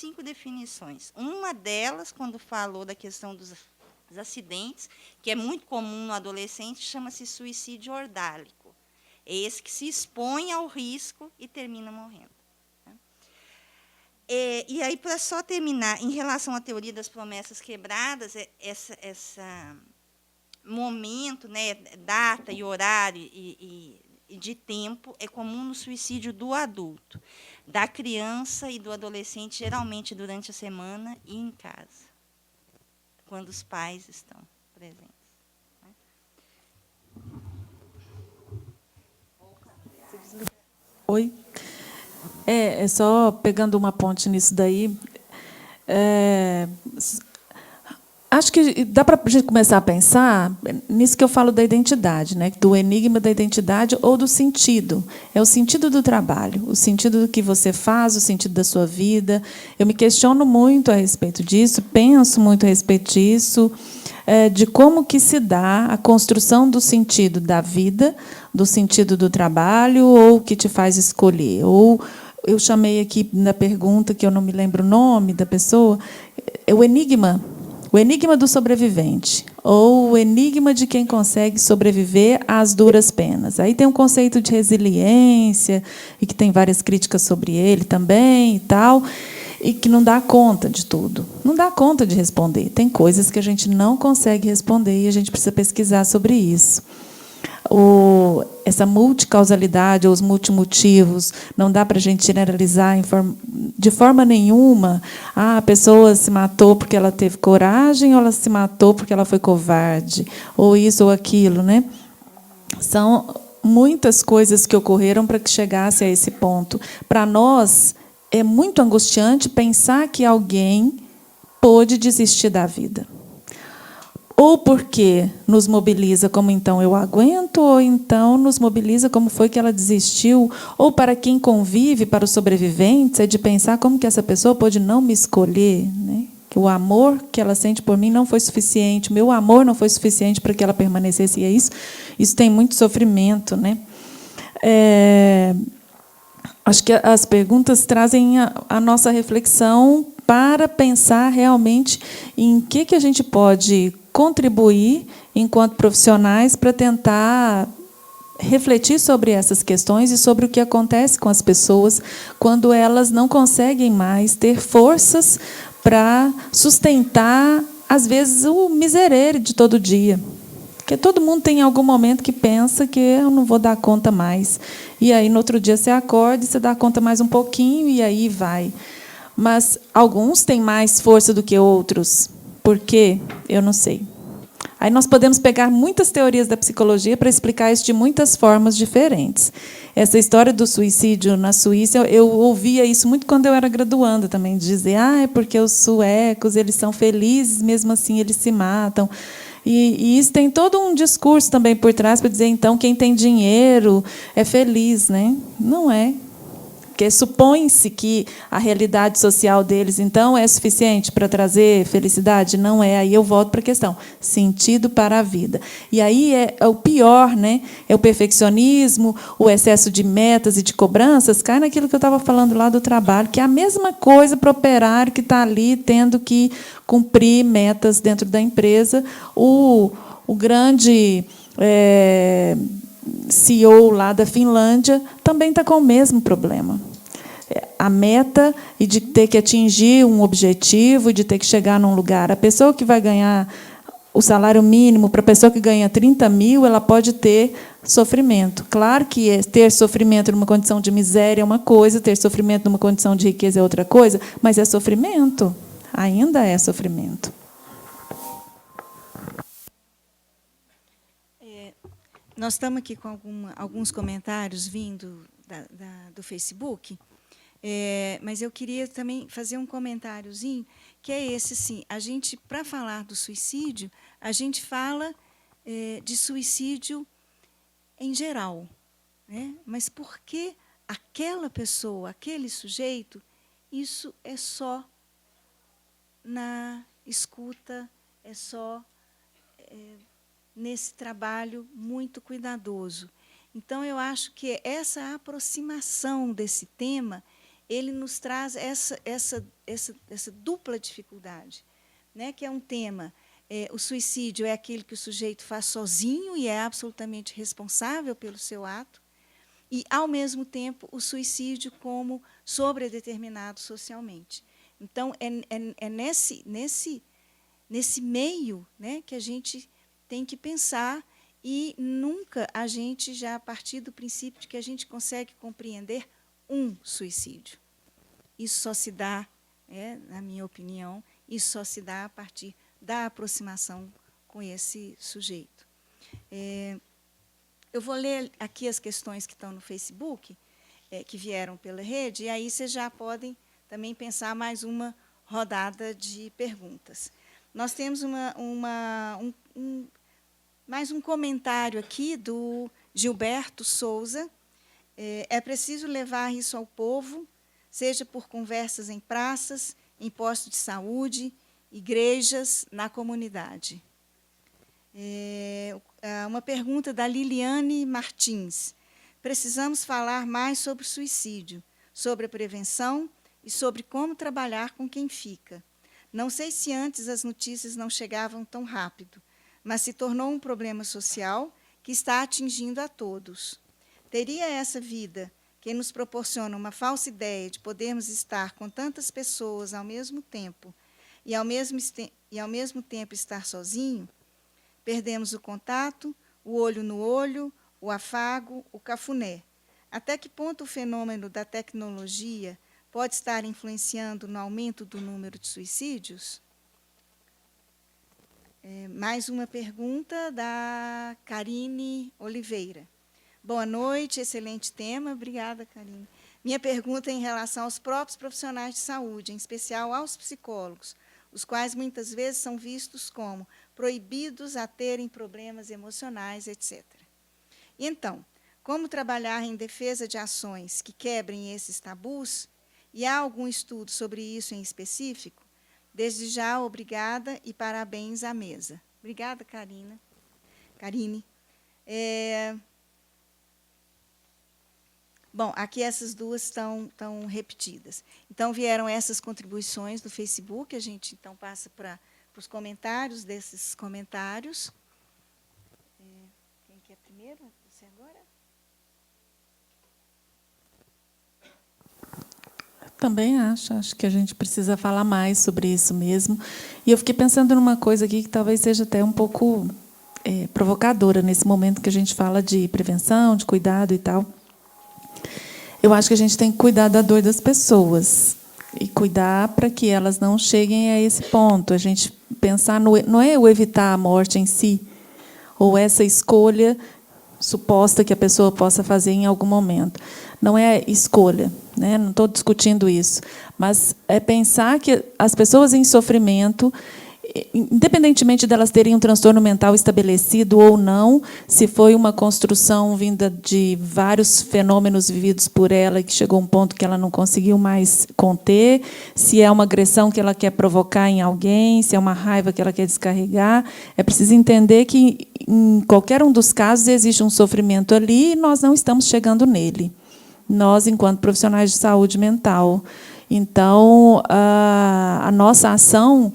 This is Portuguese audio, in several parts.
5 definições. Uma delas, quando falou da questão dos acidentes, que é muito comum no adolescente, chama-se suicídio ordálico. É esse que se expõe ao risco e termina morrendo. E aí, para só terminar, em relação à teoria das promessas quebradas, essa momento, né, data e horário e de tempo é comum no suicídio do adulto, da criança e do adolescente, geralmente durante a semana e em casa, quando os pais estão presentes. Oi. É só pegando uma ponte nisso daí. Acho que dá para a gente começar a pensar nisso que eu falo da identidade, né? Do enigma da identidade ou do sentido. É o sentido do trabalho, o sentido do que você faz, o sentido da sua vida. Eu me questiono muito a respeito disso, penso muito a respeito disso, de como que se dá a construção do sentido da vida, do sentido do trabalho, ou o que te faz escolher. Ou eu chamei aqui na pergunta, que eu não me lembro o nome da pessoa, é o enigma. O enigma do sobrevivente, ou o enigma de quem consegue sobreviver às duras penas. Aí tem um conceito de resiliência, e que tem várias críticas sobre ele também, e tal, e que não dá conta de tudo. Não dá conta de responder. Tem coisas que a gente não consegue responder e a gente precisa pesquisar sobre isso. Essa multicausalidade ou os multimotivos, não dá para a gente generalizar de forma nenhuma. A pessoa se matou porque ela teve coragem ou ela se matou porque ela foi covarde, ou isso ou aquilo, né? São muitas coisas que ocorreram para que chegasse a esse ponto. Para nós, é muito angustiante pensar que alguém pôde desistir da vida. Ou porque nos mobiliza como então eu aguento, ou então nos mobiliza como foi que ela desistiu, ou para quem convive, para os sobreviventes, é de pensar como que essa pessoa pôde não me escolher, né? Que o amor que ela sente por mim não foi suficiente, o meu amor não foi suficiente para que ela permanecesse, e é isso tem muito sofrimento, né? Acho que as perguntas trazem a nossa reflexão para pensar realmente em que a gente pode contribuir enquanto profissionais para tentar refletir sobre essas questões e sobre o que acontece com as pessoas quando elas não conseguem mais ter forças para sustentar, às vezes, o miserere de todo dia. Porque todo mundo tem algum momento que pensa que eu não vou dar conta mais. E aí, no outro dia, você acorda e você dá conta mais um pouquinho e aí vai. Mas alguns têm mais força do que outros. Por quê? Eu não sei. Aí nós podemos pegar muitas teorias da psicologia para explicar isso de muitas formas diferentes. Essa história do suicídio na Suíça, eu ouvia isso muito quando eu era graduanda também, de dizer, é porque os suecos eles são felizes, mesmo assim eles se matam. E isso tem todo um discurso também por trás para dizer, então, quem tem dinheiro é feliz, né? Não é. Porque supõe-se que a realidade social deles, então, é suficiente para trazer felicidade? Não é. Aí eu volto para a questão. Sentido para a vida. E aí é o pior, né? É o perfeccionismo, o excesso de metas e de cobranças, cai naquilo que eu estava falando lá do trabalho, que é a mesma coisa para o operário que está ali tendo que cumprir metas dentro da empresa. O grande CEO lá da Finlândia também está com o mesmo problema. A meta e de ter que atingir um objetivo, de ter que chegar num lugar. A pessoa que vai ganhar o salário mínimo, para a pessoa que ganha 30 mil, ela pode ter sofrimento. Claro que ter sofrimento numa condição de miséria é uma coisa, ter sofrimento numa condição de riqueza é outra coisa, mas é sofrimento. Ainda é sofrimento. Nós estamos aqui com alguns comentários vindo do Facebook, mas eu queria também fazer um comentáriozinho, que é esse, sim. A gente, para falar do suicídio, a gente fala de suicídio em geral, né? Mas por que aquela pessoa, aquele sujeito, isso é só na escuta, é só nesse trabalho muito cuidadoso. Então, eu acho que essa aproximação desse tema, ele nos traz essa dupla dificuldade, né, que é um tema. O suicídio é aquele que o sujeito faz sozinho e é absolutamente responsável pelo seu ato, e, ao mesmo tempo, o suicídio como sobredeterminado socialmente. Então, é nesse meio, né, que a gente tem que pensar, e nunca a gente já partir do princípio de que a gente consegue compreender um suicídio. Isso só se dá, na minha opinião, isso só se dá a partir da aproximação com esse sujeito. Eu vou ler aqui as questões que estão no Facebook, que vieram pela rede, e aí vocês já podem também pensar mais uma rodada de perguntas. Nós temos mais um comentário aqui do Gilberto Souza. É preciso levar isso ao povo, seja por conversas em praças, em postos de saúde, igrejas, na comunidade. Uma pergunta da Liliane Martins. Precisamos falar mais sobre o suicídio, sobre a prevenção e sobre como trabalhar com quem fica. Não sei se antes as notícias não chegavam tão rápido, mas se tornou um problema social que está atingindo a todos. Teria essa vida, que nos proporciona uma falsa ideia de podermos estar com tantas pessoas ao mesmo tempo e ao mesmo tempo estar sozinho? Perdemos o contato, o olho no olho, o afago, o cafuné. Até que ponto o fenômeno da tecnologia pode estar influenciando no aumento do número de suicídios? Mais uma pergunta da Karine Oliveira. Boa noite, excelente tema. Obrigada, Karine. Minha pergunta é em relação aos próprios profissionais de saúde, em especial aos psicólogos, os quais muitas vezes são vistos como proibidos a terem problemas emocionais, etc. Então, como trabalhar em defesa de ações que quebrem esses tabus? E há algum estudo sobre isso em específico? Desde já, obrigada e parabéns à mesa. Obrigada, Karine. Bom, aqui essas duas estão repetidas. Então, vieram essas contribuições do Facebook, a gente então passa para os comentários desses comentários. Quem quer primeiro? Você agora? Também acho que a gente precisa falar mais sobre isso mesmo. E eu fiquei pensando numa coisa aqui que talvez seja até um pouco provocadora nesse momento que a gente fala de prevenção, de cuidado e tal. Eu acho que a gente tem que cuidar da dor das pessoas e cuidar para que elas não cheguem a esse ponto. A gente pensar não é o evitar a morte em si, ou essa escolha suposta que a pessoa possa fazer em algum momento. Não é escolha, né? Não estou discutindo isso, mas é pensar que as pessoas em sofrimento, independentemente delas terem um transtorno mental estabelecido ou não, se foi uma construção vinda de vários fenômenos vividos por ela que chegou a um ponto que ela não conseguiu mais conter, se é uma agressão que ela quer provocar em alguém, se é uma raiva que ela quer descarregar, é preciso entender que em qualquer um dos casos existe um sofrimento ali e nós não estamos chegando nele, nós enquanto profissionais de saúde mental. Então, a nossa ação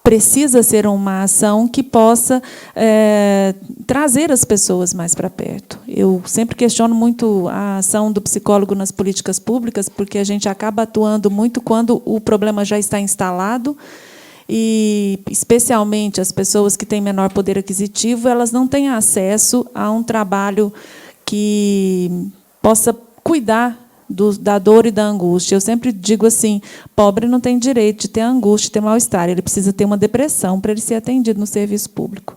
precisa ser uma ação que possa trazer as pessoas mais para perto. Eu sempre questiono muito a ação do psicólogo nas políticas públicas, porque a gente acaba atuando muito quando o problema já está instalado, e, especialmente, as pessoas que têm menor poder aquisitivo, elas não têm acesso a um trabalho que possa cuidar da dor e da angústia. Eu sempre digo assim, pobre não tem direito de ter angústia, de ter mal-estar, ele precisa ter uma depressão para ele ser atendido no serviço público.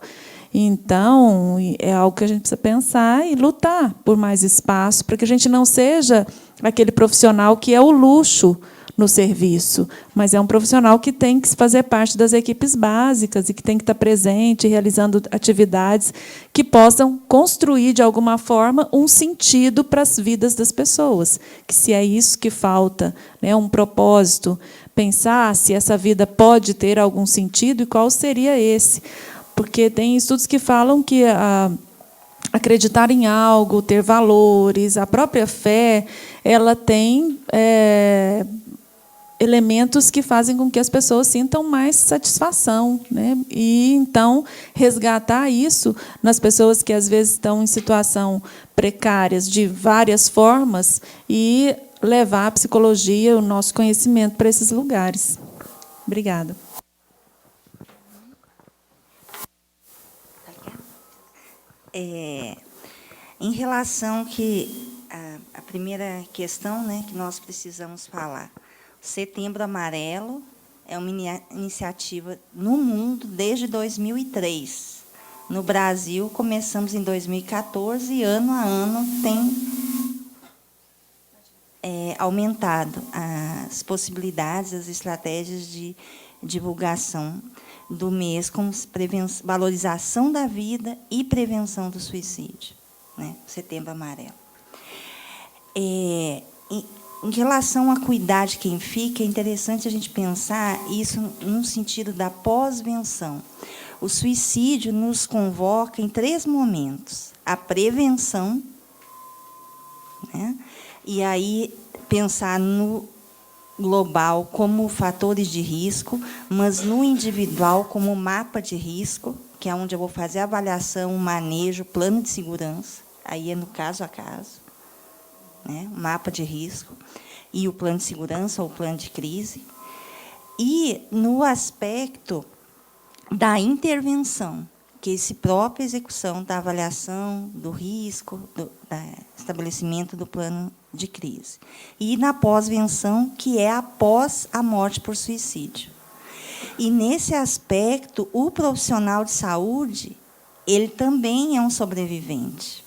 Então, é algo que a gente precisa pensar e lutar por mais espaço, para que a gente não seja aquele profissional que é o luxo no serviço, mas é um profissional que tem que fazer parte das equipes básicas e que tem que estar presente, realizando atividades que possam construir, de alguma forma, um sentido para as vidas das pessoas. Que, se é isso que falta, né, um propósito, pensar se essa vida pode ter algum sentido e qual seria esse. Porque tem estudos que falam que acreditar em algo, ter valores. A própria fé, ela tem elementos que fazem com que as pessoas sintam mais satisfação, né? E, então, resgatar isso nas pessoas que, às vezes, estão em situação precárias de várias formas e levar a psicologia, o nosso conhecimento para esses lugares. Obrigada. Em relação a primeira questão, né, que nós precisamos falar, Setembro Amarelo é uma iniciativa no mundo desde 2003. No Brasil, começamos em 2014 e, ano a ano, tem aumentado as possibilidades, as estratégias de divulgação do mês como valorização da vida e prevenção do suicídio, né? Setembro Amarelo. Em relação a cuidar de quem fica, é interessante a gente pensar isso no sentido da pós-venção. O suicídio nos convoca em 3 momentos: a prevenção, né? E aí pensar no global como fatores de risco, mas no individual como mapa de risco, que é onde eu vou fazer a avaliação, o manejo, o plano de segurança, aí é no caso a caso, né? O mapa de risco, e o plano de segurança ou plano de crise. E no aspecto da intervenção, que é essa própria execução da avaliação do risco, do estabelecimento do plano de crise. E na pós-venção, que é após a morte por suicídio. E, nesse aspecto, o profissional de saúde, ele também é um sobrevivente.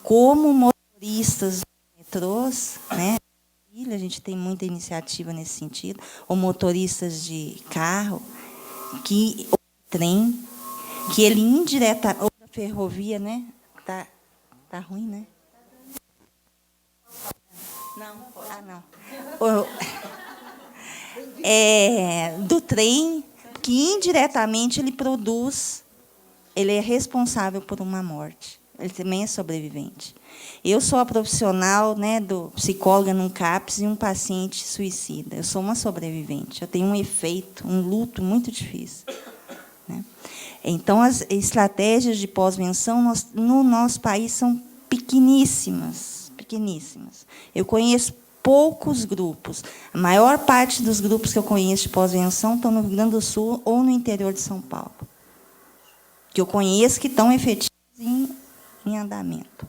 Como motoristas de metrôs, né? A gente tem muita iniciativa nesse sentido, ou motoristas de carro, ou trem, que ele indireta, ou da ferrovia, né? Tá ruim, né? Não, não. Do trem, que indiretamente ele produz, ele é responsável por uma morte. Ele também é sobrevivente. Eu sou a profissional, né, do psicóloga num CAPS e um paciente suicida. Eu sou uma sobrevivente. Eu tenho um efeito, um luto muito difícil, né? Então, as estratégias de pós-venção no nosso país são pequeníssimas, pequeníssimas. Eu conheço poucos grupos. A maior parte dos grupos que eu conheço de pós-venção estão no Rio Grande do Sul ou no interior de São Paulo, que eu conheço que estão efetivos em andamento.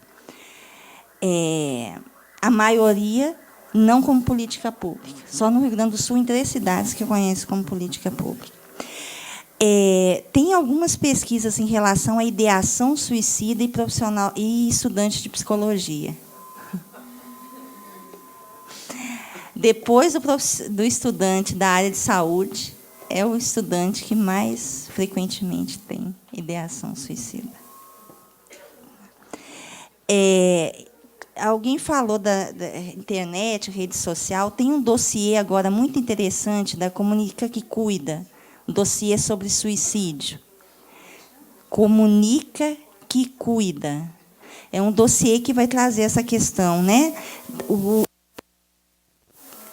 A maioria não como política pública. Só no Rio Grande do Sul, em 3 cidades que eu conheço como política pública. Tem algumas pesquisas em relação à ideação suicida e profissional e estudante de psicologia. Depois do estudante da área de saúde, é o estudante que mais frequentemente tem ideação suicida. Alguém falou da internet, rede social. Tem um dossiê agora muito interessante da Comunica que Cuida, um dossiê sobre suicídio. Comunica que Cuida. É um dossiê que vai trazer essa questão, né?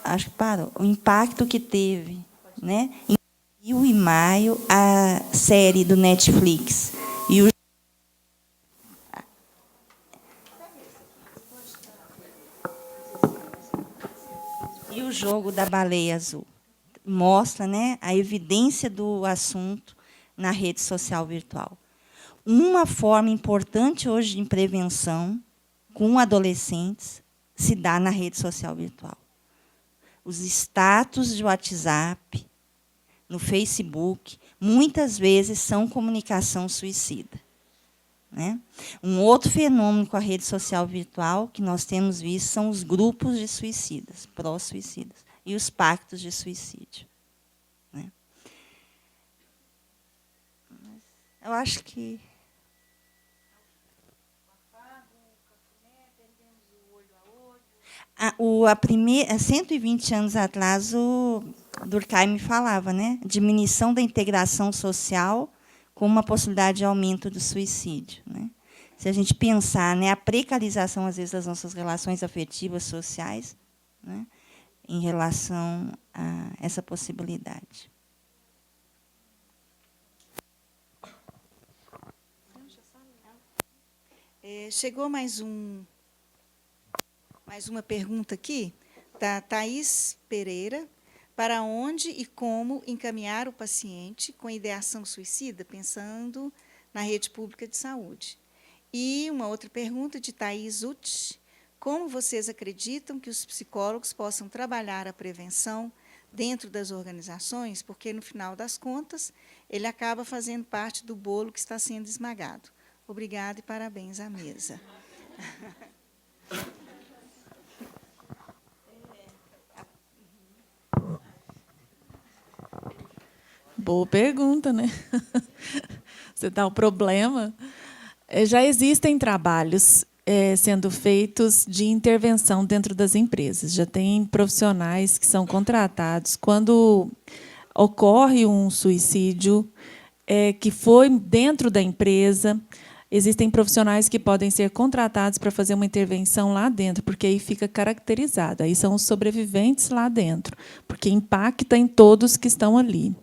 Acho que parou. O impacto que teve, né? Em abril e maio, a série do Netflix. E o jogo da baleia azul. Mostra, né, a evidência do assunto na rede social virtual. Uma forma importante hoje de prevenção com adolescentes se dá na rede social virtual. Os status de WhatsApp, no Facebook, muitas vezes são comunicação suicida, né? Um outro fenômeno com a rede social virtual que nós temos visto são os grupos de suicidas, pró-suicidas, e os pactos de suicídio, né? Eu acho que... Há 120 anos atrás, o Durkheim falava, né? Diminuição da integração social como uma possibilidade de aumento do suicídio, né? Se a gente pensar, né, a precarização, às vezes, das nossas relações afetivas, sociais, né, em relação a essa possibilidade. Chegou mais uma pergunta aqui, da Thaís Pereira. Para onde e como encaminhar o paciente com ideação suicida, pensando na rede pública de saúde? E uma outra pergunta de Thaís Uti. Como vocês acreditam que os psicólogos possam trabalhar a prevenção dentro das organizações? Porque, no final das contas, ele acaba fazendo parte do bolo que está sendo esmagado. Obrigada e parabéns à mesa. Boa pergunta, né? Você dá um problema. Já existem trabalhos sendo feitos de intervenção dentro das empresas. Já tem profissionais que são contratados. Quando ocorre um suicídio que foi dentro da empresa, existem profissionais que podem ser contratados para fazer uma intervenção lá dentro, porque aí fica caracterizado. Aí são os sobreviventes lá dentro, porque impacta em todos que estão ali.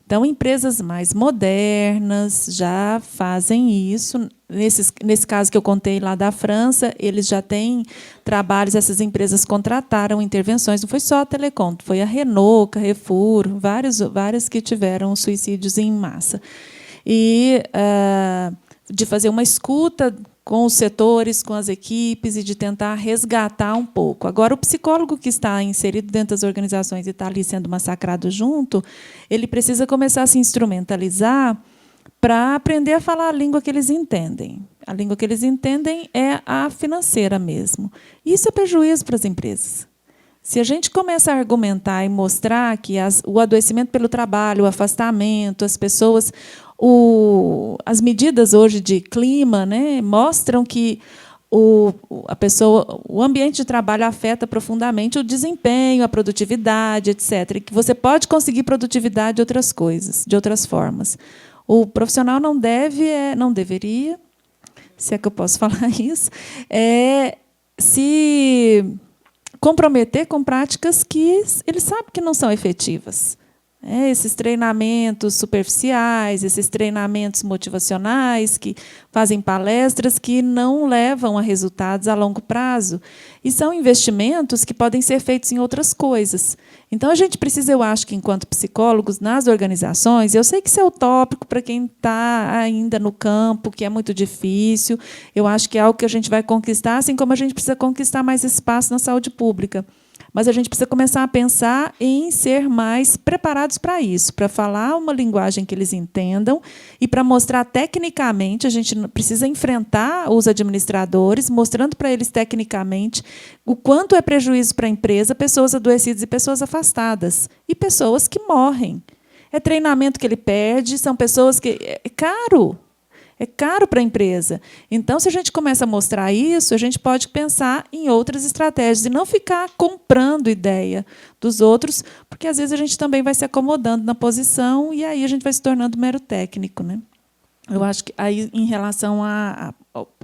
Então, empresas mais modernas já fazem isso. Nesse caso que eu contei lá da França, eles já têm trabalhos, essas empresas contrataram intervenções, não foi só a Telecom, foi a Renault, Carrefour, várias que tiveram suicídios em massa. E de fazer uma escuta com os setores, com as equipes, e de tentar resgatar um pouco. Agora, o psicólogo que está inserido dentro das organizações e está ali sendo massacrado junto, ele precisa começar a se instrumentalizar para aprender a falar a língua que eles entendem. A língua que eles entendem é a financeira mesmo. Isso é prejuízo para as empresas. Se a gente começa a argumentar e mostrar que o adoecimento pelo trabalho, o afastamento, as pessoas... as medidas hoje de clima, né, mostram que o ambiente de trabalho afeta profundamente o desempenho, a produtividade, etc. E que você pode conseguir produtividade de outras coisas, de outras formas. O profissional não deveria, se é que eu posso falar isso, se comprometer com práticas que ele sabe que não são efetivas. Esses treinamentos superficiais, esses treinamentos motivacionais, que fazem palestras que não levam a resultados a longo prazo. E são investimentos que podem ser feitos em outras coisas. Então, a gente precisa, eu acho que, enquanto psicólogos, nas organizações, eu sei que isso é utópico para quem está ainda no campo, que é muito difícil, eu acho que é algo que a gente vai conquistar, assim como a gente precisa conquistar mais espaço na saúde pública. Mas a gente precisa começar a pensar em ser mais preparados para isso, para falar uma linguagem que eles entendam e para mostrar tecnicamente. A gente precisa enfrentar os administradores, mostrando para eles tecnicamente o quanto é prejuízo para a empresa pessoas adoecidas e pessoas afastadas, e pessoas que morrem. É treinamento que ele perde, são pessoas que... É caro. É caro para a empresa. Então, se a gente começa a mostrar isso, a gente pode pensar em outras estratégias e não ficar comprando ideia dos outros, porque, às vezes, a gente também vai se acomodando na posição e aí a gente vai se tornando mero técnico, né? Eu acho que, aí, em relação a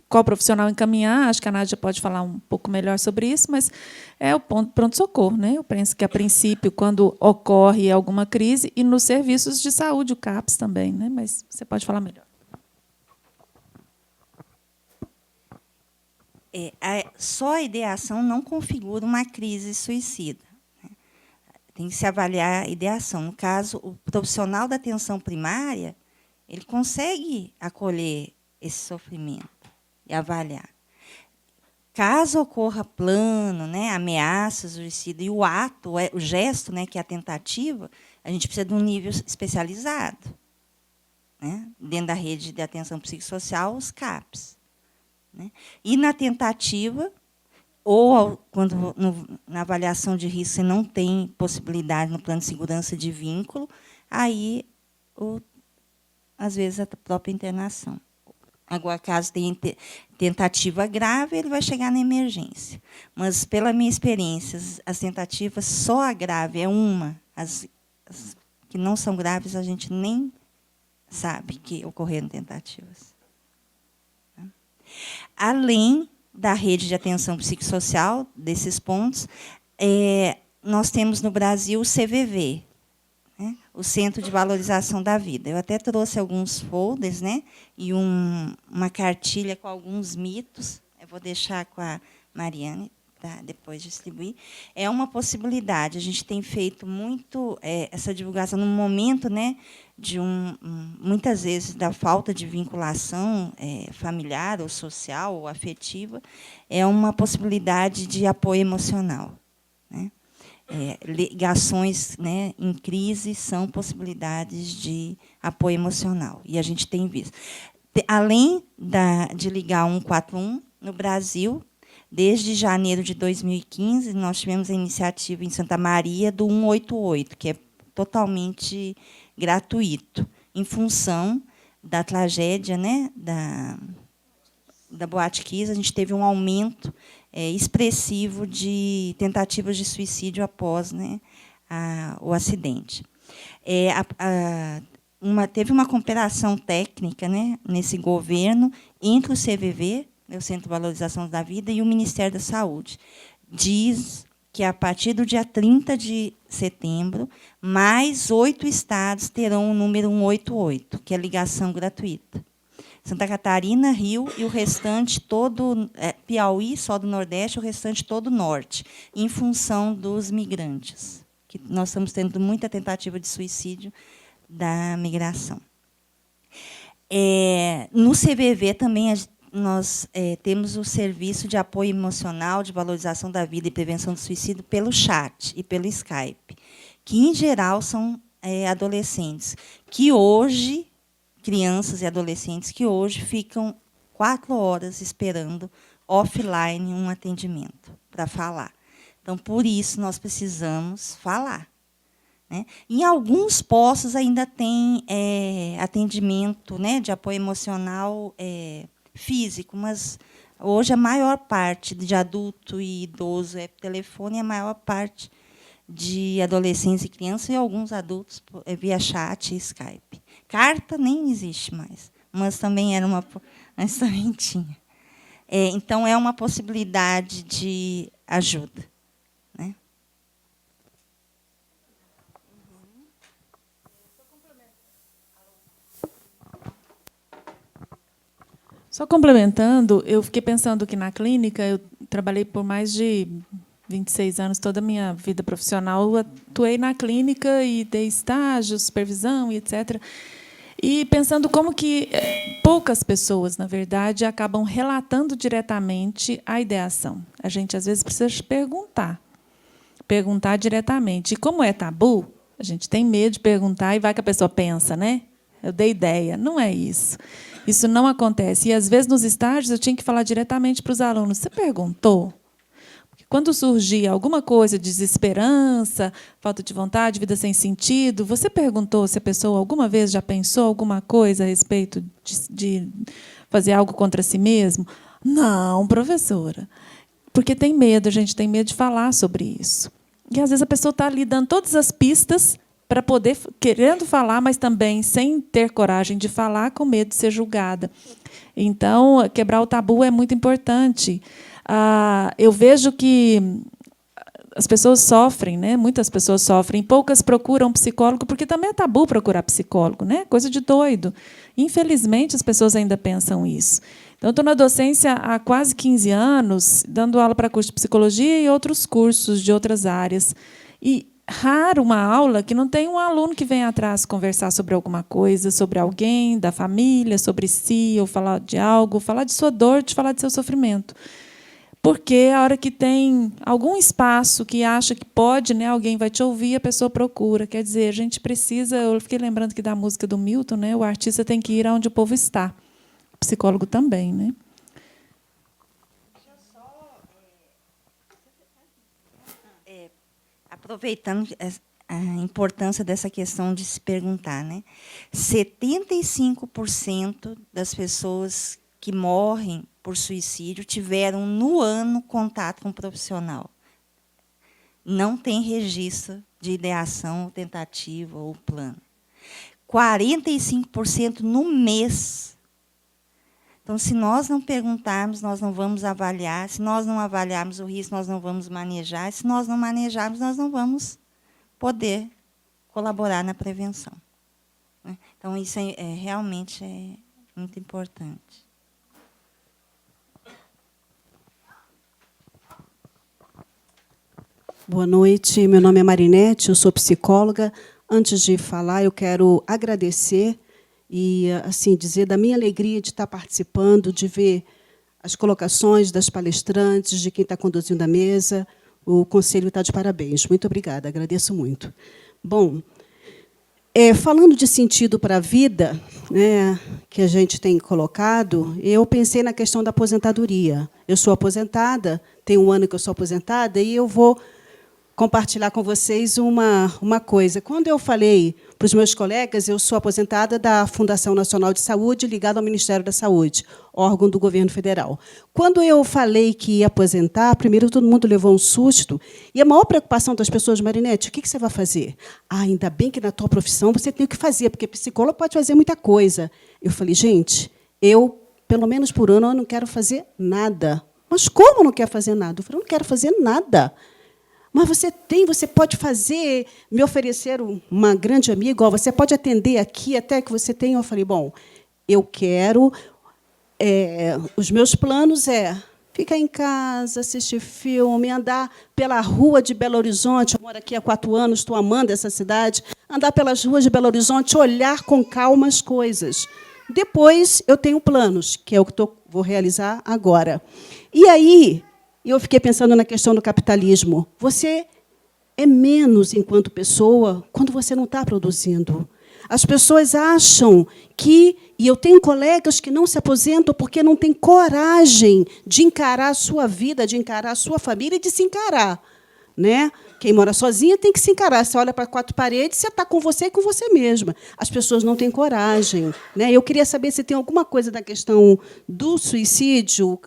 qual profissional encaminhar, acho que a Nádia pode falar um pouco melhor sobre isso, mas é o pronto-socorro, né? Eu penso que, a princípio, quando ocorre alguma crise, e nos serviços de saúde, o CAPS também, né? Mas você pode falar melhor. Só a ideação não configura uma crise suicida, né? Tem que se avaliar a ideação. No caso, o profissional da atenção primária, ele consegue acolher esse sofrimento e avaliar. Caso ocorra plano, né, ameaças, suicídio, e o ato, o gesto, né, que é a tentativa, a gente precisa de um nível especializado, né? Dentro da rede de atenção psicossocial, os CAPs. Né? E, na tentativa, ou quando na avaliação de risco você não tem possibilidade no plano de segurança de vínculo, aí, às vezes, a própria internação. Agora, caso tenha tentativa grave, ele vai chegar na emergência. Mas, pela minha experiência, as tentativas, só a grave é uma. As que não são graves, a gente nem sabe que ocorreram tentativas. Além da rede de atenção psicossocial, desses pontos, nós temos no Brasil o CVV, né, o Centro de Valorização da Vida. Eu até trouxe alguns folders, né, e uma cartilha com alguns mitos. Eu vou deixar com a Mariane para depois distribuir. É uma possibilidade. A gente tem feito muito essa divulgação no momento, né, de muitas vezes da falta de vinculação familiar ou social ou afetiva. É uma possibilidade de apoio emocional, né? Ligações, né, em crise são possibilidades de apoio emocional, e a gente tem visto. Além de ligar 141, no Brasil, desde janeiro de 2015, nós tivemos a iniciativa em Santa Maria do 188, que é totalmente gratuito, em função da tragédia, né, da Boate Kiss. A gente teve um aumento expressivo de tentativas de suicídio após, né, o acidente. Teve uma cooperação técnica, né, nesse governo entre o CVV, o Centro de Valorização da Vida, e o Ministério da Saúde. Diz que, a partir do dia 30 de setembro, mais 8 estados terão o número 188, que é ligação gratuita. Santa Catarina, Rio e o restante todo, Piauí, só do Nordeste, o restante todo Norte, em função dos migrantes, que nós estamos tendo muita tentativa de suicídio da migração. No CVV também nós temos o serviço de apoio emocional, de valorização da vida e prevenção do suicídio pelo chat e pelo Skype, que, em geral, são adolescentes, que hoje, crianças e adolescentes, que hoje ficam 4 horas esperando offline um atendimento para falar. Então, por isso, nós precisamos falar, né? Em alguns postos ainda tem atendimento, né, de apoio emocional físico, mas hoje a maior parte de adulto e idoso é telefone, e a maior parte de adolescentes e crianças e alguns adultos via chat e Skype. Carta nem existe mais, mas também mas também tinha. Então, é uma possibilidade de ajuda, né? Só complementando, eu fiquei pensando que na clínica, eu trabalhei por mais de 26 anos, toda a minha vida profissional, atuei na clínica e dei estágio, supervisão, e etc. E pensando como que poucas pessoas, na verdade, acabam relatando diretamente a ideação. A gente, às vezes, precisa perguntar diretamente. E como é tabu, a gente tem medo de perguntar e vai que a pessoa pensa, né? Eu dei ideia. Não é isso. Isso não acontece. E, às vezes, nos estágios, eu tinha que falar diretamente para os alunos. Você perguntou? Porque, quando surgia alguma coisa de desesperança, falta de vontade, vida sem sentido, você perguntou se a pessoa alguma vez já pensou alguma coisa a respeito de fazer algo contra si mesmo? Não, professora. Porque tem medo, a gente tem medo de falar sobre isso. E, às vezes, a pessoa está ali dando todas as pistas para poder, querendo falar, mas também sem ter coragem de falar, com medo de ser julgada. Então, quebrar o tabu é muito importante. Eu vejo que as pessoas sofrem, né? Muitas pessoas sofrem, poucas procuram psicólogo, porque também é tabu procurar psicólogo, né? Coisa de doido. Infelizmente, as pessoas ainda pensam isso. Então, eu estou na docência há quase 15 anos, dando aula para curso de psicologia e outros cursos de outras áreas. E raro uma aula que não tem um aluno que vem atrás conversar sobre alguma coisa, sobre alguém, da família, sobre si, ou falar de algo, falar de sua dor, de falar de seu sofrimento. Porque a hora que tem algum espaço que acha que pode, né, alguém vai te ouvir, a pessoa procura. Quer dizer, a gente precisa... Eu fiquei lembrando aqui da música do Milton, né, o artista tem que ir aonde o povo está. O psicólogo também, né? Aproveitando a importância dessa questão de se perguntar, né? 75% das pessoas que morrem por suicídio tiveram, no ano, contato com um profissional. Não tem registro de ideação, ou tentativa, ou plano. 45% no mês. Então, se nós não perguntarmos, nós não vamos avaliar. Se nós não avaliarmos o risco, nós não vamos manejar. Se nós não manejarmos, nós não vamos poder colaborar na prevenção. Então, isso realmente é muito importante. Boa noite, meu nome é Marinete, eu sou psicóloga. Antes de falar, eu quero agradecer e assim dizer da minha alegria de estar participando, de ver as colocações das palestrantes, de quem está conduzindo a mesa. O conselho está de parabéns. Muito obrigada, agradeço muito. Bom, falando de sentido para a vida, né, que a gente tem colocado, eu pensei na questão da aposentadoria. Eu sou aposentada, tem um ano que eu sou aposentada, e eu vou compartilhar com vocês uma coisa. Quando eu falei para os meus colegas, eu sou aposentada da Fundação Nacional de Saúde, ligada ao Ministério da Saúde, órgão do governo federal. Quando eu falei que ia aposentar, primeiro todo mundo levou um susto, e a maior preocupação das pessoas, Marinete, o que você vai fazer? Ainda bem que na tua profissão você tem o que fazer, porque psicólogo pode fazer muita coisa. Eu falei, gente, eu, pelo menos por ano, eu não quero fazer nada. Mas como não quer fazer nada? Eu falei, eu não quero fazer nada. Mas você pode fazer, me oferecer uma grande amiga, você pode atender aqui até que você tenha. Eu falei, bom, eu quero, os meus planos ficar em casa, assistir filme, andar pela rua de Belo Horizonte. Eu moro aqui há 4 anos, estou amando essa cidade. Andar pelas ruas de Belo Horizonte, olhar com calma as coisas. Depois, eu tenho planos, que é o que vou realizar agora. E aí, eu fiquei pensando na questão do capitalismo. Você é menos enquanto pessoa quando você não está produzindo. As pessoas acham que... E eu tenho colegas que não se aposentam porque não têm coragem de encarar a sua vida, de encarar a sua família e de se encarar. Né? Quem mora sozinha tem que se encarar. Você olha para 4 paredes, você está com você e com você mesma. As pessoas não têm coragem. Né? Eu queria saber se tem alguma coisa da questão do suicídio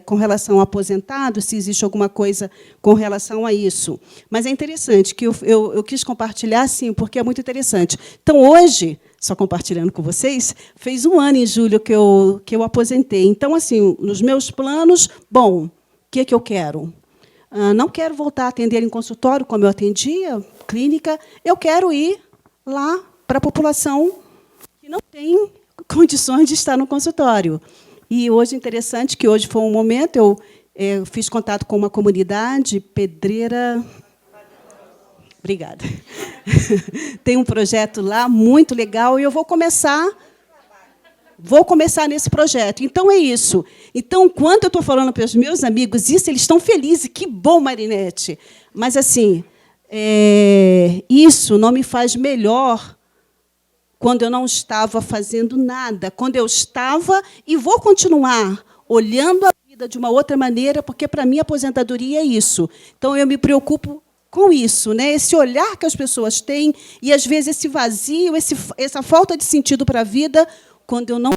com relação ao aposentado, se existe alguma coisa com relação a isso. Mas é interessante, que eu quis compartilhar, sim, porque é muito interessante. Então, hoje, só compartilhando com vocês, fez 1 ano em julho que eu aposentei. Então, assim, nos meus planos, bom, o que eu quero? Não quero voltar a atender em consultório, como eu atendia, clínica. Eu quero ir lá para a população que não tem condições de estar no consultório. E hoje, interessante, que hoje foi um momento, eu fiz contato com uma comunidade, Pedreira... Obrigada. Tem um projeto lá muito legal, e eu vou começar nesse projeto. Então, é isso. Então, quando eu estou falando para os meus amigos isso, eles estão felizes. Que bom, Marinete. Mas, assim, isso não me faz melhor quando eu não estava fazendo nada. Quando eu estava, e vou continuar, olhando a vida de uma outra maneira, porque, para mim, a aposentadoria é isso. Então, eu me preocupo com isso, né? Esse olhar que as pessoas têm, e, às vezes, esse vazio, essa falta de sentido para a vida, quando eu não